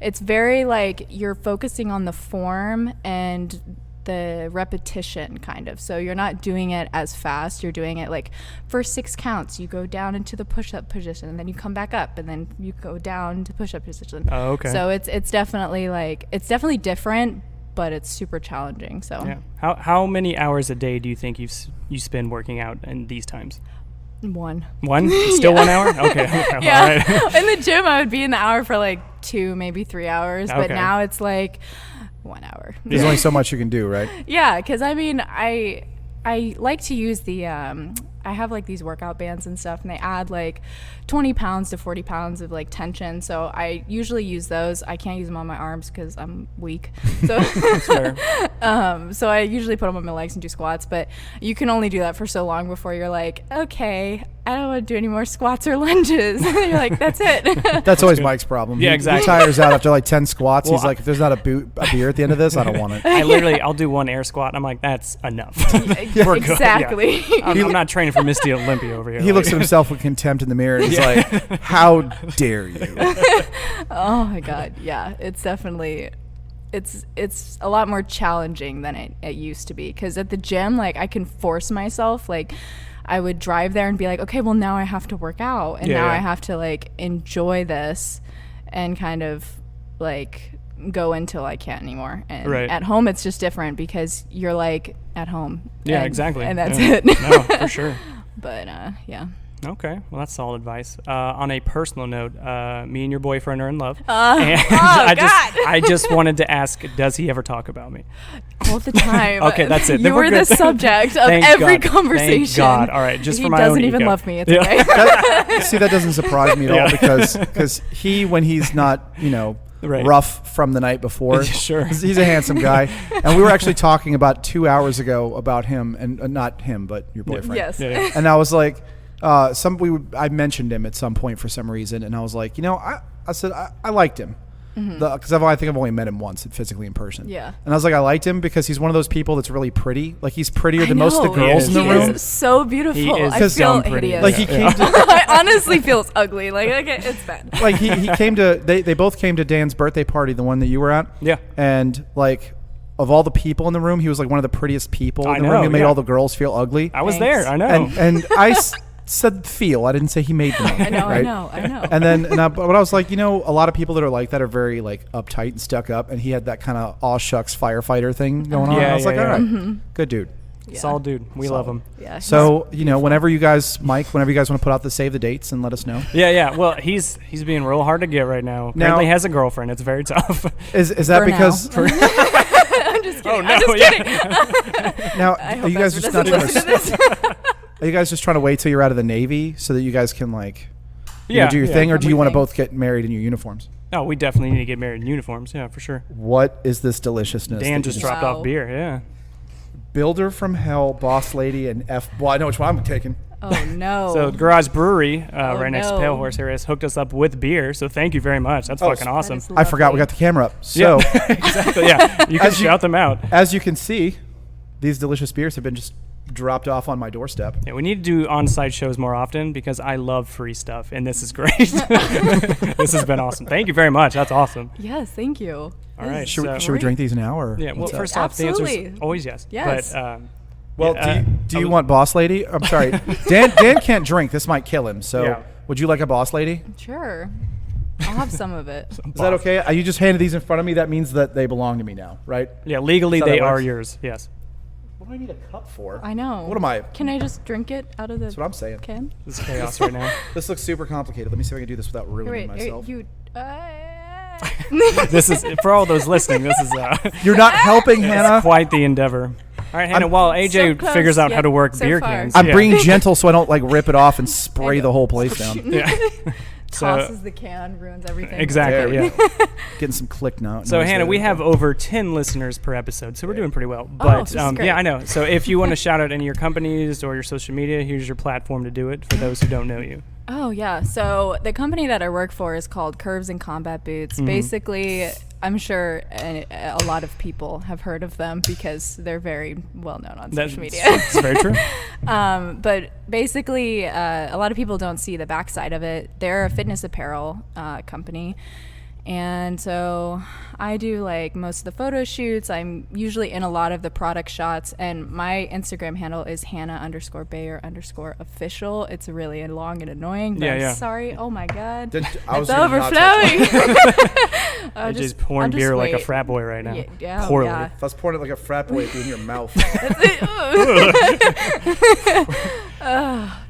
It's very like you're focusing on the form and the repetition kind of. So you're not doing it as fast. You're doing it like for 6 counts. You go down into the push-up position, and then you come back up, and then you go down to push-up position. Oh, okay. So it's definitely different, but it's super challenging. So how many hours a day do you think you spend working out in these times? One? Still 1 hour? Okay. Yeah. All right. In the gym, I would be in the hour for like 2, maybe 3 hours. But now it's like 1 hour. There's only so much you can do, right? Yeah, because I mean, I like to use the I have like these workout bands and stuff, and they add like 20 pounds to 40 pounds of like tension. So I usually use those. I can't use them on my arms because I'm weak. So That's fair. so I usually put them on my legs and do squats, but you can only do that for so long before you're like, okay, I don't want to do any more squats or lunges. You're like, that's it. That's always Mike's problem. Yeah, He exactly. tires out after like 10 squats. Well, He's like, if there's not a beer at the end of this, I don't want it. I'll do one air squat, and I'm like, that's enough. We're good. Exactly. Yeah. I'm not training for Misty Olympia over here. He looks at himself with contempt in the mirror, and he's like, how dare you? Oh my God. Yeah, it's definitely, it's a lot more challenging than it used to be. Because at the gym, like, I can force myself, like, I would drive there and be like, okay, well, now I have to work out, and now I have to like enjoy this and kind of like go until I can't anymore. And at home it's just different because you're like at home. Yeah, exactly. And that's it. No, for sure. But yeah. Okay, well, that's solid advice. On a personal note, me and your boyfriend are in love. And I just wanted to ask, does he ever talk about me? All the time. Okay, that's it. You were the subject of every conversation. Thank God. All right, just he for my own doesn't even ego. love me. It's okay. See, that doesn't surprise me at all because when he's not, rough from the night before. Sure. He's a handsome guy. And we were actually talking about 2 hours ago about him, and not him, but your boyfriend. Yes. Yeah. And I was like, I mentioned him at some point for some reason, and I was like, I said I liked him. Because I think I've only met him once physically in person. Yeah. And I was like, I liked him because he's one of those people that's really pretty. Like, he's prettier than most of the girls in the He room. is so beautiful. He is I feel pretty. hideous. Like, he came to... I honestly feel ugly. Like, okay, it's bad. Like, he came to... They both came to Dan's birthday party, the one that you were at. Yeah. And, like, of all the people in the room, he was, like, one of the prettiest people in the room. He made all the girls feel ugly. I was there. I know. And I said feel. I didn't say he made them. I know, right? I know. And then, but I was like, a lot of people that are like that are very like uptight and stuck up. And he had that kind of aw shucks firefighter thing going on. Yeah, I was like, all right, Mm-hmm. good dude. Yeah. Solid dude. We love him. Yeah. So, whenever you guys want to put out the save the dates and let us know. Yeah. Well, he's being real hard to get right now. Apparently has a girlfriend. It's very tough. Is that For because... I'm just kidding. Oh, no, I'm just kidding. Now, I are hope you guys Ezra just not doesn't trying listen to this. Are you guys just trying to wait till you're out of the Navy so that you guys can like do your yeah. thing, or do you want to Everything. both get married in your uniforms? Oh, we definitely need to get married in uniforms. Yeah, for sure. What is this deliciousness? Dan that you just dropped off beer. Yeah. Builder from Hell, Boss Lady, and F. Well, I know which one I'm taking. Oh, no. So Garage Brewery, right next to no. Pale Horse here, has hooked us up with beer. So thank you very much. That's fucking awesome. That is I forgot we lovely. got the camera up. So, Exactly. Yeah. You can As you- shout them out. as you can see, these delicious beers have been just dropped off on my doorstep. Yeah, we need to do on-site shows more often because I love free stuff, and this is great. This has been awesome. Thank you very much. That's awesome. Yes, thank you. All right. Should we So, drink these now, or yeah. Well, what's up? first off, the answer is Absolutely. always yes. Yes. But Well, yeah, do you want Boss Lady? I'm sorry, Dan can't drink. This might kill him. So, Yeah. would you like a Boss Lady? Sure. I'll have some of it. Is that okay? You just handed these in front of me. That means that they belong to me now, right? Yeah, legally That's how they that are works? yours. Yes. What do I need a cup for? I know. What am I? Can I just drink it out of the That's what I'm saying. can? This is chaos right now. This looks super complicated. Let me see if I can do this without ruining myself. you. This is for all those listening. This is You're not helping, Hannah. quite the endeavor. All right, Hannah. While AJ so close, figures out how yet to work so beer far. cans, I'm yeah. being gentle so I don't like rip it off and spray the whole place down. Yeah. Tosses the can, ruins everything. Exactly. There Yeah. Getting some click now. So Hannah, we have over. over 10 listeners per episode, so we're doing pretty well. But this is great. yeah, I know. So if you want to shout out any of your companies or your social media, here's your platform to do it for those who don't know you. Oh, yeah. So the company that I work for is called Curves and Combat Boots. Mm-hmm. Basically, I'm sure a lot of people have heard of them because they're very well known on social media. That's very true. But basically, a lot of people don't see the backside of it. They're a fitness apparel company. And so I do like most of the photo shoots. I'm usually in a lot of the product shots, and my Instagram handle is Hannah_Bayer_official. It's really long and annoying, but Yeah. I'm sorry. Oh my God. I was It's gonna not touch overflowing. You're just pouring beer like a frat boy right now. Yeah, Poorly. yeah. If I was pouring it like a frat boy, it'd be in your mouth.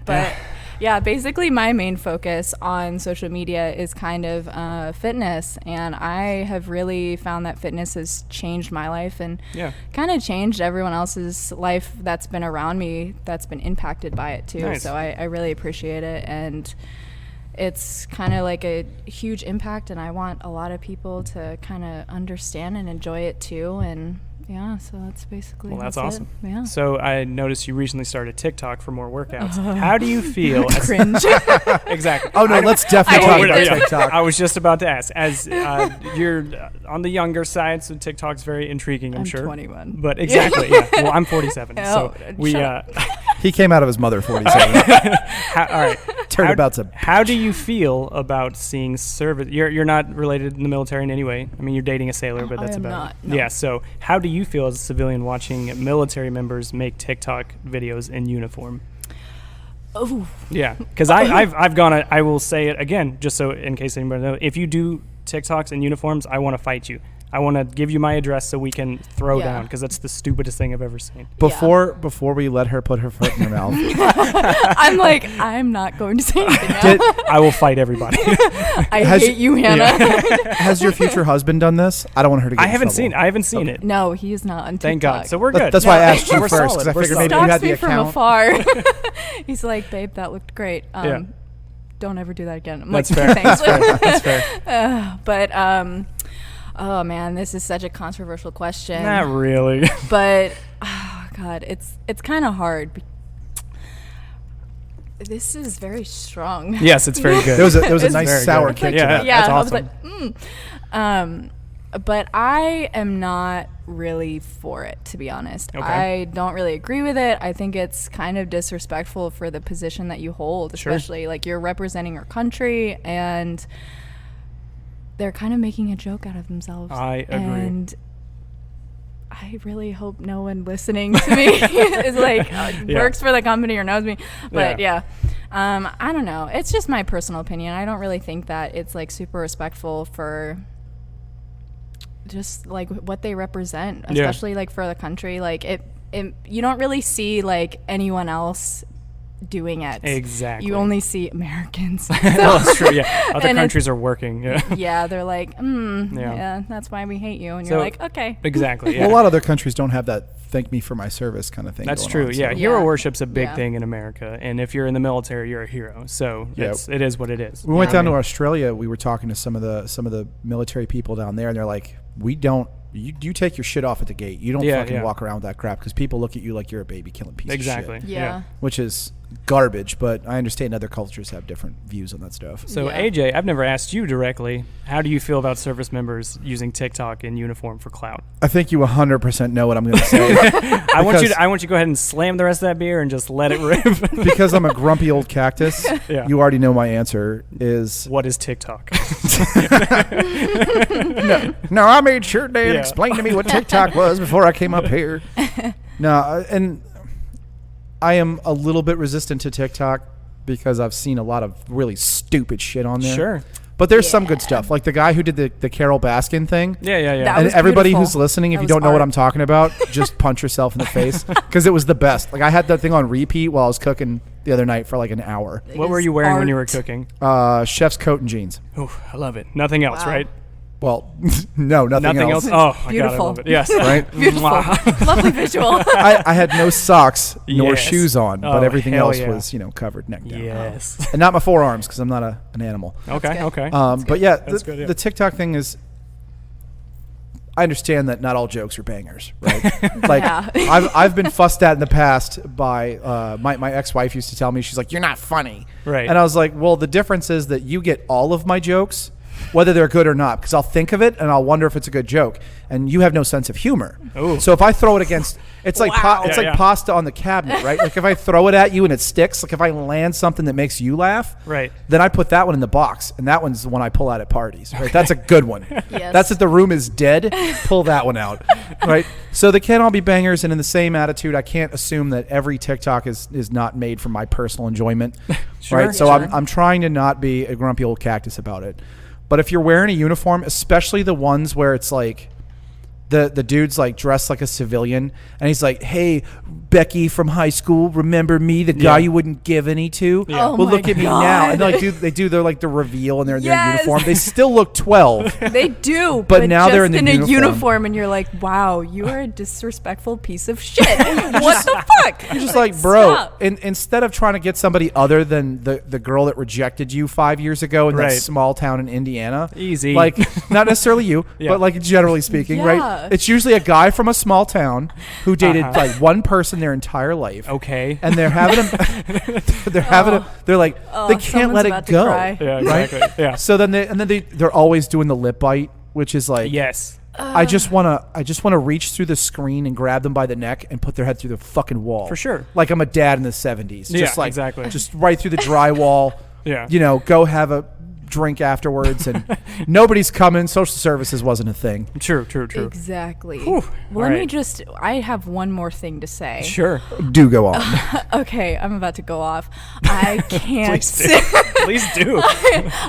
But Yeah, basically my main focus on social media is kind of fitness, and I have really found that fitness has changed my life and kind of changed everyone else's life that's been around me that's been impacted by it too. Nice. So I really appreciate it, and it's kind of like a huge impact, and I want a lot of people to kind of understand and enjoy it too. And yeah, so that's basically that's awesome. it. Yeah. So I noticed you recently started TikTok for more workouts. How do you feel? Cringe. Exactly. Oh no, let's definitely talk about Yeah. TikTok. I was just about to ask. As you're on the younger side, so TikTok's very intriguing, I'm sure. 21. But exactly, yeah. Well, I'm 47, so we. He came out of his mother 47. All right. Turnabout's a. How do you feel about seeing service? You're not related in the military in any way. I mean, you're dating a sailor, but that's I am about not, it. no. Yeah. So how do you feel as a civilian watching military members make TikTok videos in uniform? Oh. Yeah, because I've gone. I will say it again, just so in case anybody knows. If you do TikToks in uniforms, I want to fight you. I want to give you my address so we can throw down, because that's the stupidest thing I've ever seen. Before we let her put her foot in her mouth. I'm like, I'm not going to say anything now. I will fight everybody. I hate you, Hannah. Has your future husband done this? I don't want her to get I haven't seen Okay. it. No, he is not on TikTok. Thank God. So we're good. That's why I asked you We're first, solid. because I We're figured solid. maybe you had Stalks the me from account. afar. He's like, babe, that looked great. Yeah. Don't ever do that again. I'm That's like, fair. thanks. That's fair. But oh man, this is such a controversial question. Not really. But oh god, it's kind of hard. This is very strong. Yes, it's very good. There was a It's nice very sour good. kick Yeah, to that. Yeah, that's I awesome. was like, but I am not really for it, to be honest. Okay. I don't really agree with it. I think it's kind of disrespectful for the position that you hold, Sure. especially like you're representing your country, and they're kind of making a joke out of themselves. I agree. And I really hope no one listening to me is like works for the company or knows me. But yeah. I don't know. It's just my personal opinion. I don't really think that it's like super respectful for just like what they represent, especially like for the country. Like it you don't really see like anyone else doing it. Exactly. You only see Americans. That's true. Yeah. Other And countries are working. Yeah. Yeah, they're like, yeah, that's why we hate you. And So- you're like, okay. Exactly. Yeah. Well, a lot of other countries don't have that thank me for my service kind of thing. That's going true. on, Yeah. so- Hero Yeah. worship's a big Yeah. thing in America. And if you're in the military, you're a hero. So it is what it is. We went You know down to what Australia. We were talking to some of the military people down there, and they're like, "We don't. You take your shit off at the gate. You don't fucking walk around with that crap because people look at you like you're a baby killing piece Exactly. of shit." Yeah. Which is garbage, but I understand other cultures have different views on that stuff. So Yeah. AJ, I've never asked you directly. How do you feel about service members using TikTok in uniform for clout? I think you 100% know what I'm going to say. I want you to go ahead and slam the rest of that beer and just let it rip. Because I'm a grumpy old cactus. Yeah. You already know my answer is What is TikTok? no. I made sure Dan Yeah. explained to me what TikTok was before I came up here. No, and I am a little bit resistant to TikTok because I've seen a lot of really stupid shit on there. Sure. But there's some good stuff, like the guy who did the Carol Baskin thing. Yeah. That And was everybody beautiful. who's listening, if That you was don't know what art. I'm talking about, just punch yourself in the face because it was the best. Like I had that thing on repeat while I was cooking the other night for like an hour. What were is you wearing when you were art. cooking? Chef's coat and jeans. Oh, I love it. Nothing else, Wow. right? Well, no, nothing else. Oh, God, I Beautiful. love it. Yes. Right? Beautiful. Lovely visual. I had no socks nor Yes. shoes on, but Oh, everything hell else yeah. was, covered neck down. Yes. And not my forearms because I'm not an animal. Okay. good. Okay. But yeah, That's good, yeah. the TikTok thing is. I understand that not all jokes are bangers, right? Like Yeah. I've been fussed at in the past by my ex-wife used to tell me, she's like, "You're not funny," Right. And I was like, well, the difference is that you get all of my jokes, whether they're good or not, because I'll think of it and I'll wonder if it's a good joke, and you have no sense of humor. Ooh. So if I throw it against, it's like Wow. it's Yeah, like yeah. pasta on the cabinet, right? Like if I throw it at you and it sticks, like if I land something that makes you laugh, Right. then I put that one in the box, and that one's the one I pull out at parties, right? That's a good one. Yes. That's if the room is dead, pull that one out, right? So they can't all be bangers, and in the same attitude, I can't assume that every TikTok is not made for my personal enjoyment, Sure, right? So sure. I'm trying to not be a grumpy old cactus about it. But if you're wearing a uniform, especially the ones where it's like the dude's like dressed like a civilian, and he's like, "Hey, Becky from high school, remember me, the guy you wouldn't give any to? Yeah. Oh well, my look at me now." And they do their like the reveal, and they're in their uniform. They still look 12. They do, But now just they're in the uniform, and you're like, wow, you are a disrespectful piece of shit. What the fuck? You're just like, bro. Stop. Instead of trying to get somebody other than the girl that rejected you 5 years ago in that small town in Indiana, easy, like not necessarily you, but like generally speaking, right? It's usually a guy from a small town who dated like one person their entire life. Okay. And they're having they're like, they can't let it go. Yeah, exactly. Right? Yeah. So then they're always doing the lip bite, which is like, yes. I just wanna reach through the screen and grab them by the neck and put their head through the fucking wall. For sure. Like I'm a dad in the 70s. Yeah, Just like, exactly. Just right through the drywall. Yeah. You know, go have a drink afterwards, and nobody's coming. Social services wasn't a thing. True. Exactly. Whew. Well, I have one more thing to say. Sure. Do go on. Okay, I'm about to go off. I can't Please do.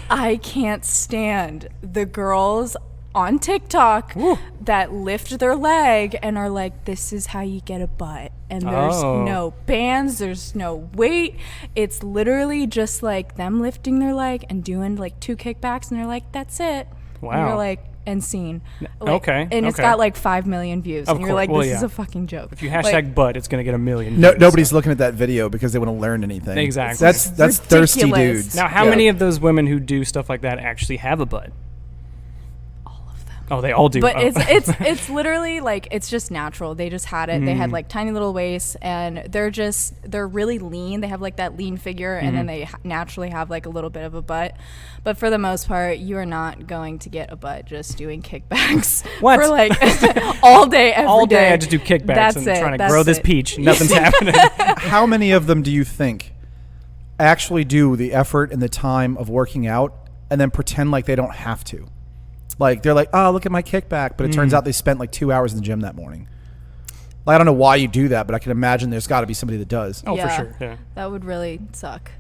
I can't stand the girls on TikTok that lift their leg and are like, this is how you get a butt. And there's no bands, there's no weight. It's literally just like them lifting their leg and doing like 2 kickbacks, and they're like, that's it. Wow. And you're like, and scene. Like, Okay. And it's got like 5 million views. Of and you're course. like, Well, this is a fucking joke. If you hashtag butt, it's going to get 1 million No, views, nobody's so. looking at that video because they want to learn anything. Exactly. That's thirsty ridiculous. dudes. Now, how many of those women who do stuff like that actually have a butt? Oh, they all do. But it's literally like, it's just natural. They just had it. They had like tiny little waists, and they're really lean. They have like that lean figure, and then they naturally have like a little bit of a butt. But for the most part, you are not going to get a butt just doing kickbacks What? for like all day, every day. all day I just do kickbacks That's and it, trying to that's grow this it. peach. Nothing's happening. How many of them do you think actually do the effort and the time of working out and then pretend like they don't have to? Like, they're like, oh, look at my kickback. But it turns out they spent like 2 hours in the gym that morning. Like, I don't know why you do that, but I can imagine there's got to be somebody that does. Oh, for sure. Yeah. That would really suck.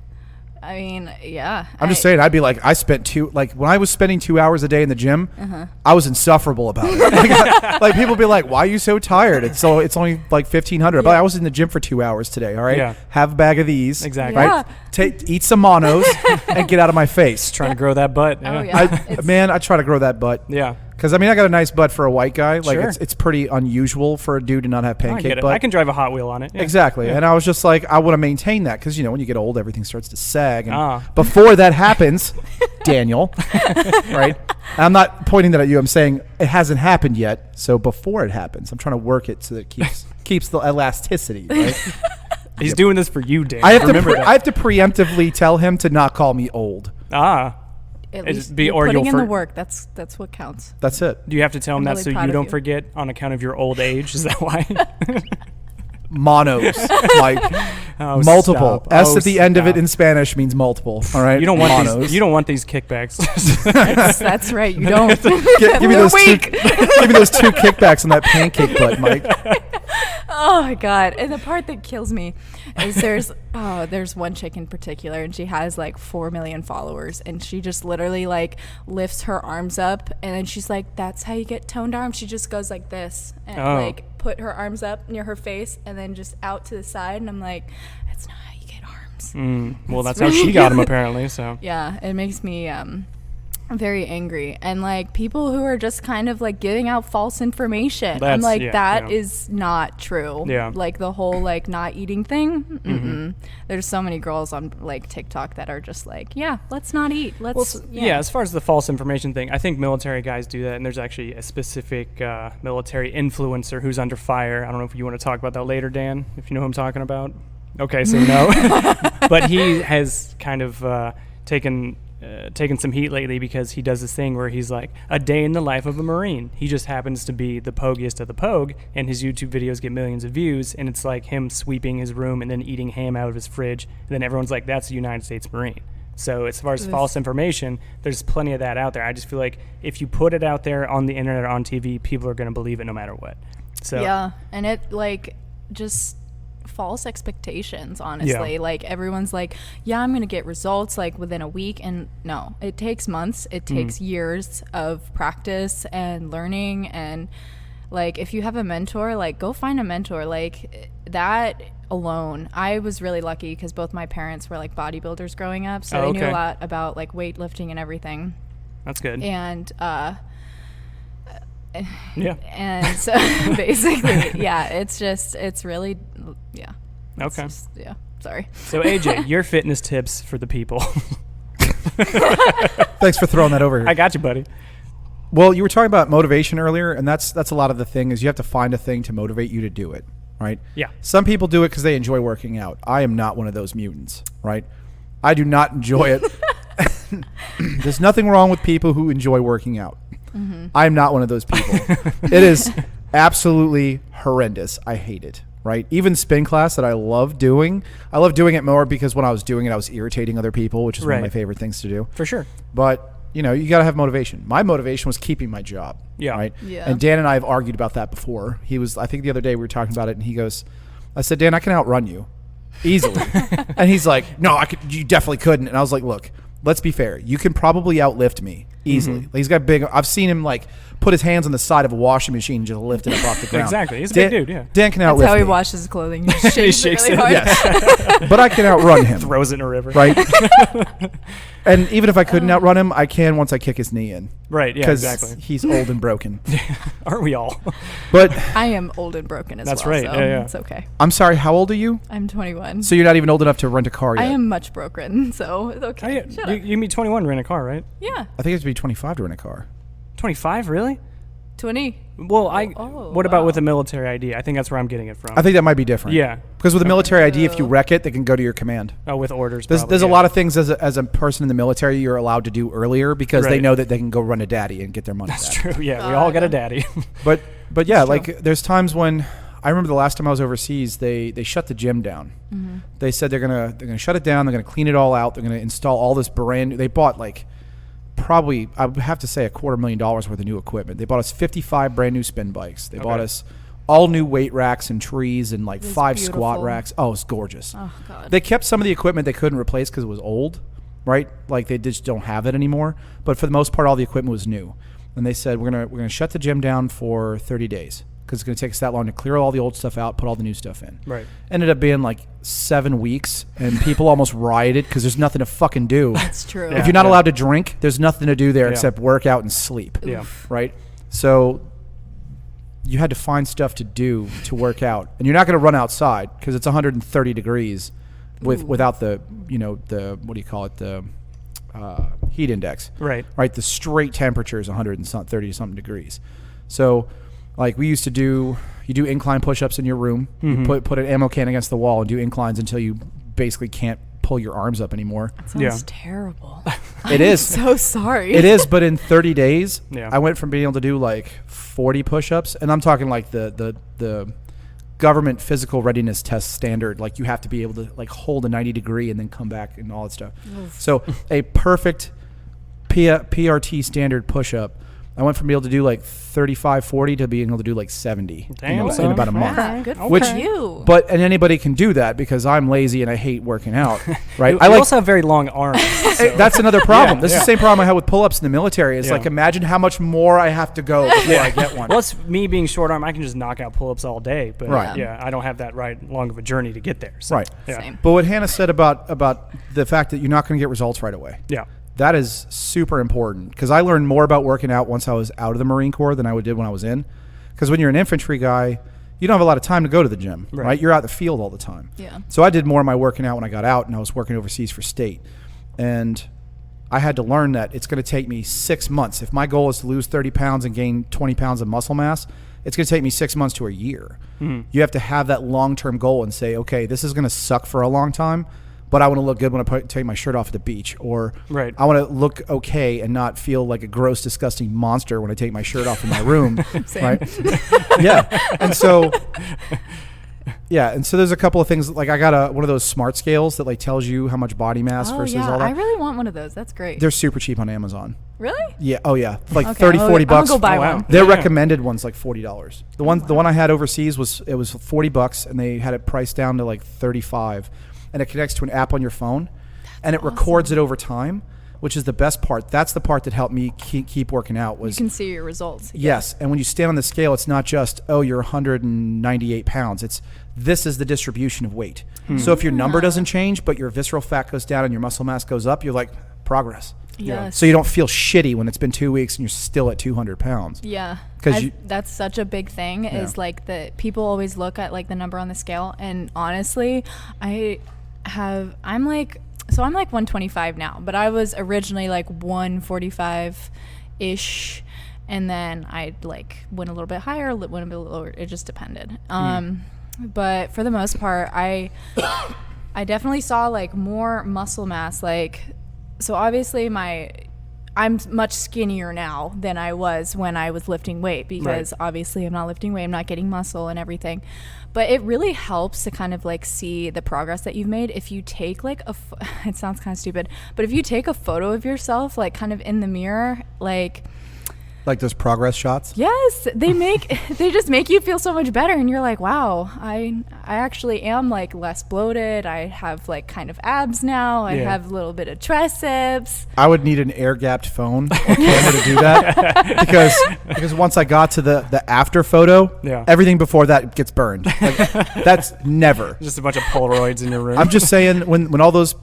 I mean, yeah. I'm just saying, I'd be like, when I was spending 2 hours a day in the gym, I was insufferable about it. Like people be like, why are you so tired? It's only like 1,500. But I was in the gym for 2 hours today. All right. Yeah. Have a bag of these. Exactly. Right. Eat some monos and get out of my face. Trying to grow that butt. Yeah. Oh, yeah. I try to grow that butt. Yeah. Because, I mean, I got a nice butt for a white guy. Like, Sure. it's pretty unusual for a dude to not have I pancake get it. butt. I can drive a Hot Wheel on it. Yeah. Exactly. Yeah. And I was just like, I want to maintain that because, you know, when you get old, everything starts to sag. And Ah. before that happens, Daniel, right? And I'm not pointing that at you. I'm saying it hasn't happened yet. So before it happens, I'm trying to work it so that it keeps the elasticity, right? He's doing this for you, Dan. I have Remember to preemptively tell him to not call me old. At It'd least be- you're or putting you'll in the for- work. That's what counts. That's it. Do you have to tell him I'm that really so proud you of don't you. forget on account of your old age? Is that why? Monos, like Oh, multiple. stop. S Oh, at the end of stop. it in Spanish means multiple. All right. You don't want Monos. these. You don't want these kickbacks. That's right. You don't. Give me We're those weak. give me those 2 kickbacks on that pancake butt, Mike. Oh my god! And the part that kills me is there's one chick in particular, and she has like 4 million followers, and she just literally like lifts her arms up, and then she's like, "That's how you get toned arms." She just goes like this and like put her arms up near her face, and then just out to the side, and I'm like, "That's not how you get arms." Well, that's how she got him apparently. So Yeah, it makes me very angry, and like people who are just kind of like giving out false information. I'm like, that is not true. Yeah. Like the whole like not eating thing. There's so many girls on like TikTok that are just like, yeah, let's not eat. Let's yeah, as far as the false information thing, I think military guys do that, and there's actually a specific military influencer who's under fire. I don't know if you want to talk about that later, Dan, if you know who I'm talking about. Okay, so no. But he has kind of taken some heat lately because he does this thing where he's like, a day in the life of a Marine. He just happens to be the pogiest of the pogue, and his YouTube videos get millions of views, and it's like him sweeping his room and then eating ham out of his fridge, and then everyone's like, that's a United States Marine. So as far as false information, there's plenty of that out there. I just feel like if you put it out there on the internet or on TV, people are going to believe it no matter what. So yeah, and it like just false expectations, honestly. Like everyone's like, yeah, I'm gonna get results like within a week, and no, it takes months. It takes years of practice and learning, and Like, if you have a mentor, like, go find a mentor. Like, that alone. I was really lucky because both my parents were, like, bodybuilders growing up. So they knew a lot about, like, weightlifting and everything. That's good. And, yeah. And so, basically, yeah, it's really, yeah. Okay. Yeah, sorry. So, AJ, your fitness tips for the people. Thanks for throwing that over here. I got you, buddy. Well, you were talking about motivation earlier, and that's a lot of the thing is you have to find a thing to motivate you to do it, right? Yeah. Some people do it because they enjoy working out. I am not one of those mutants, right? I do not enjoy it. There's nothing wrong with people who enjoy working out. Mm-hmm. I am not one of those people. It is absolutely horrendous. I hate it, right? Even spin class that I love doing it more because when I was doing it, I was irritating other people, which is one of my favorite things to do. For sure. But you know, you got to have motivation. My motivation was keeping my job. Yeah. Right. Yeah. And Dan and I have argued about that before. I think the other day we were talking about it, and he goes, I said, Dan, I can outrun you easily. And he's like, no, you definitely couldn't. And I was like, look, let's be fair. You can probably outlift me easily. He's got I've seen him like put his hands on the side of a washing machine and just lift it up off the ground. Exactly. He's a big dude, yeah. Dan can outlift me. That's how he washes his clothing. He shakes it. hard. Yes. But I can outrun him. Throws it in a river. Right. And even if I couldn't outrun him, I can once I kick his knee in. Right, yeah, exactly. Because he's old and broken. Aren't we all? But I am old and broken as well. That's right, So yeah. it's okay. I'm sorry, how old are you? I'm 21. So you're not even old enough to rent a car yet? I am much broken, so it's okay. Shut up. You mean 21 to rent a car, right? Yeah. I think you have to be 25 to rent a car. 25, really? 20. Well, what about with a military ID? I think that's where I'm getting it from. I think that might be different. Yeah. Because with a military ID, if you wreck it, they can go to your command. Oh, with orders. There's a lot of things as a person in the military you're allowed to do earlier because they know that they can go run a daddy and get their money back. That's true. Yeah, we all got a daddy. But yeah, like there's times when I remember the last time I was overseas, they shut the gym down. Mm-hmm. They said they're gonna shut it down. They're gonna clean it all out. They're gonna install all this brand new. They bought like probably I would have to say $250,000 worth of new equipment. They bought us 55 brand new spin bikes. They bought us all new weight racks and trees and like 5 squat racks. Oh, it's gorgeous. Oh God. They kept some of the equipment they couldn't replace because it was old, right? Like they just don't have it anymore. But for the most part, all the equipment was new. And they said we're gonna shut the gym down for 30 days because it's gonna take us that long to clear all the old stuff out, put all the new stuff in. Right. Ended up being like 7 weeks, and people almost rioted because there's nothing to fucking do. That's true. If you're not allowed to drink, there's nothing to do there except work out and sleep. Yeah. Right. So you had to find stuff to do to work out, and you're not going to run outside because it's 130 degrees without the the what do you call it, the heat index. Right. Right. The straight temperature is 130 something degrees. So like we used to do, you do incline push-ups in your room. Mm-hmm. You put an ammo can against the wall and do inclines until you basically can't pull your arms up anymore. That sounds terrible. It is. So sorry. It is, but in 30 days, Yeah. I went from being able to do like 40 push-ups, and I'm talking like the government physical readiness test standard. Like you have to be able to like hold a 90 degree and then come back and all that stuff. Oof. So a perfect PRT standard push-up, I went from being able to do like 35, 40 to being able to do like 70 in about a month. Yeah, good for you. And anybody can do that because I'm lazy and I hate working out, right? I also have very long arms. So. That's another problem. This is the same problem I had with pull-ups in the military. It's like, imagine how much more I have to go before I get one. Well, it's me being short arm. I can just knock out pull-ups all day, but I don't have that long of a journey to get there. So, right. Yeah. Same. But what Hannah said about the fact that you're not going to get results right away. Yeah. That is super important because I learned more about working out once I was out of the Marine Corps than I did when I was in. Because when you're an infantry guy, you don't have a lot of time to go to the gym, right? You're out in the field all the time. Yeah. So I did more of my working out when I got out, and I was working overseas for state. And I had to learn that it's going to take me 6 months. If my goal is to lose 30 pounds and gain 20 pounds of muscle mass, it's going to take me 6 months to a year. Mm-hmm. You have to have that long-term goal and say, okay, this is going to suck for a long time, but I want to look good when I take my shirt off at the beach, or I want to look okay and not feel like a gross, disgusting monster when I take my shirt off in my room, right? And so there's a couple of things. Like I got one of those smart scales that like tells you how much body mass versus all that. I really want one of those. That's great. They're super cheap on Amazon. Really? Yeah. Oh yeah. Like $30, $40. I'm gonna go buy one. Their recommended one's like $40. The one I had overseas was $40, and they had it priced down to like $35. And it connects to an app on your phone, and it records it over time. which is the best part. That's the part that helped me keep working out. Was you can see your results. Yes, and when you stand on the scale, it's not just, oh, you're 198 pounds. This is the distribution of weight. So if your number doesn't change, but your visceral fat goes down and your muscle mass goes up, you're like, progress. Yes. So you don't feel shitty when it's been 2 weeks and you're still at 200 pounds. Yeah. Because that's such a big thing is like the people always look at like the number on the scale. And honestly, I'm like 125 now, but I was originally like 145-ish. And then I like went a little bit higher, went a bit lower. It just depended. But for the most part, I definitely saw like more muscle mass. Like, so obviously I'm much skinnier now than I was when I was lifting weight because obviously I'm not lifting weight. I'm not getting muscle and everything. But it really helps to kind of like see the progress that you've made. If you take like it sounds kind of stupid, but if you take a photo of yourself, like kind of in the mirror, like those progress shots? Yes, they just make you feel so much better, and you're like, wow, I actually am like less bloated. I have like kind of abs now. I have a little bit of triceps. I would need an air-gapped phone or camera to do that because once I got to the after photo, everything before that gets burned. Like, that's never. Just a bunch of Polaroids in your room. I'm just saying when all those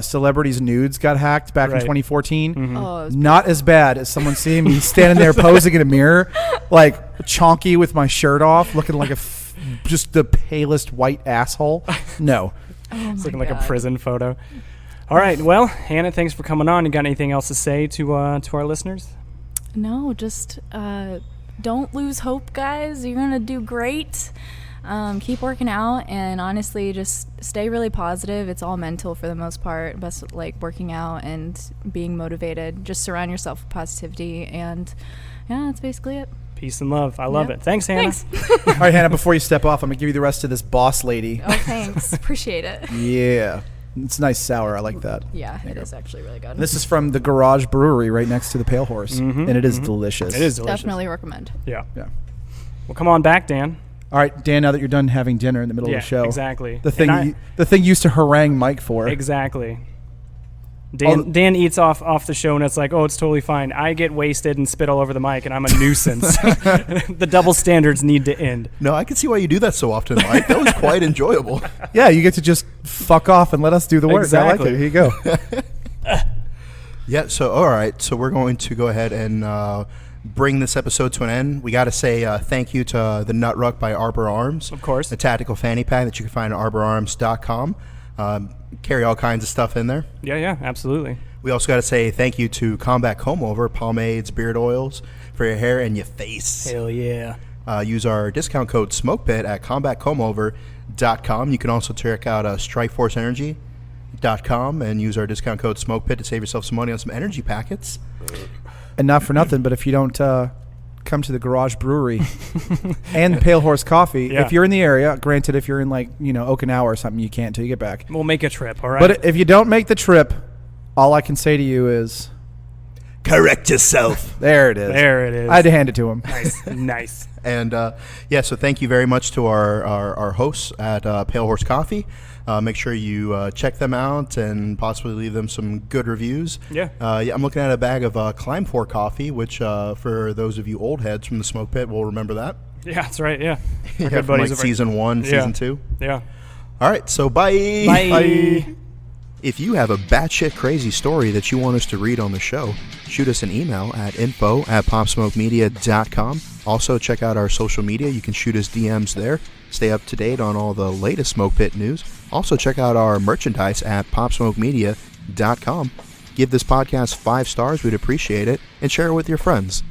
celebrities' nudes got hacked back in 2014, not as bad as someone seeing me standing there posing in a mirror, like chonky with my shirt off, looking like just the palest white asshole. No. It's looking like a prison photo. All right. Well, Hannah, thanks for coming on. You got anything else to say to our listeners? No, just don't lose hope, guys. You're going to do great. Keep working out, and honestly, just stay really positive. It's all mental for the most part. Best like working out and being motivated. Just surround yourself with positivity, and that's basically it. Peace and love. I love it. Thanks, Hannah. Thanks. All right, Hannah, before you step off, I'm going to give you the rest of this boss lady. Oh, thanks. Appreciate it. Yeah. It's nice sour. I like that. Yeah, it is actually really good. This is from the Garage Brewery right next to the Pale Horse, and it is delicious. It is delicious. Definitely recommend. Yeah. Well, come on back, Dan. All right, Dan, now that you're done having dinner in the middle of the show. Exactly. The thing you used to harangue Mike for. Exactly. Dan eats off the show, and it's like, oh, it's totally fine. I get wasted and spit all over the mic, and I'm a nuisance. The double standards need to end. No, I can see why you do that so often, Mike. That was quite enjoyable. Yeah, you get to just fuck off and let us do the work. Exactly. I like it. Here you go. Yeah, so all right. So we're going to go ahead and bring this episode to an end. We got to say thank you to the Nut Ruck by Arbor Arms. Of course. A tactical fanny pack that you can find at arborarms.com. Carry all kinds of stuff in there. Yeah, absolutely. We also got to say thank you to Combat Combover, pomades, beard oils for your hair and your face. Hell yeah. Use our discount code SmokePit at combatcombover.com. You can also check out StrikeforceEnergy.com and use our discount code SmokePit to save yourself some money on some energy packets. And not for nothing, but if you don't come to the Garage Brewery and Pale Horse Coffee, if you're in the area, granted, if you're in like Okinawa or something, you can't until you get back. We'll make a trip, all right? But if you don't make the trip, all I can say to you is, correct yourself. There it is. There it is. I had to hand it to him. Nice. And so thank you very much to our hosts at Pale Horse Coffee. Make sure you check them out and possibly leave them some good reviews. Yeah. I'm looking at a bag of Climb 4 coffee, which for those of you old heads from the Smoke Pit will remember that. Yeah, that's right. Yeah. Good buddies like season 1, season 2. Yeah. All right. So bye. Bye. If you have a batshit crazy story that you want us to read on the show, shoot us an email at info@popsmokemedia.com. Also, check out our social media. You can shoot us DMs there. Stay up to date on all the latest Smoke Pit news. Also, check out our merchandise at popsmokemedia.com. Give this podcast 5 stars. We'd appreciate it. And share it with your friends.